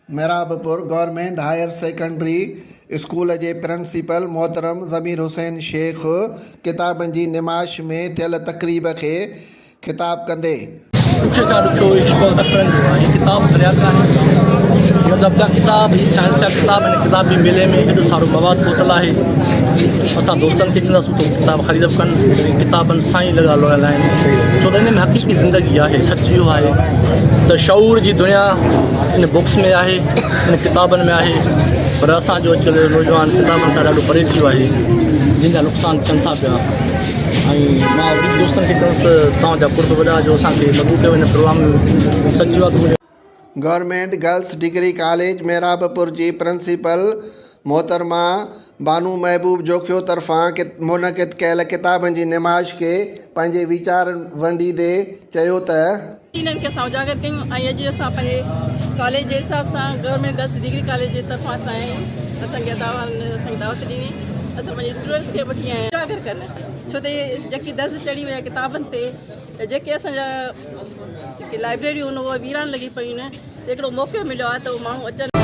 मेराबपुर government higher secondary school के principal मोहतरम ज़मीर हुसैन शेख किताबन की निमाश में थियल तकरीब के खिताब कंदे किताब किताब ही साइंस किताब भी मिले में एडो सारो मवाद बोतल है असा दोस्तन के ॾिनसि तो किताब ख़रीद कन किताबन साईं लगा लोयल आहिनि छो त इन में हक़ीक़ी ज़िंदगी है सच्चियो है तो शऊर की दुनिया इन बुक्स में है इन किताबन में है पर असांजो अॼुकल्ह नौजवान किताबन खां ॾाढो परे थियो आहे जिनजा नुक़सान थियनि था पिया ऐं मां दोस्तनि खे चवंदुसि तव्हांजा कुर्ब वॾा जो असांखे लॻू कयो इन प्रोग्राम में सच्चियो आहे। गवर्नमेंट गर्ल्स डिग्री कॉलेज मेराबपुर की प्रिंसिपल मोहतरमा बानू महबूब जोखियो तरफ़ां मुनक़िद कयल किताबन की निमाश के पंहिंजे वीचार वंडीदे चयो त इन्हनि खे असां उजागर कयूं ऐं अॼु असां पंहिंजे कॉलेज जे हिसाब सां गवर्नमेंट गर्ल्स डिग्री कॉलेज जे तरफ़ां असांखे दावत ॾिनी असां पंहिंजे स्टूडेंट्स खे वठी आया उजागर कनि छो त जेकी दर्ज़ चढ़ी वई आहे किताबनि ते जेके असांजा लाइब्रेरियूं आहिनि उहे वीरान लॻी पियूं आहिनि हिकिड़ो मौक़ो मिलियो आहे त उहे माण्हू अचनि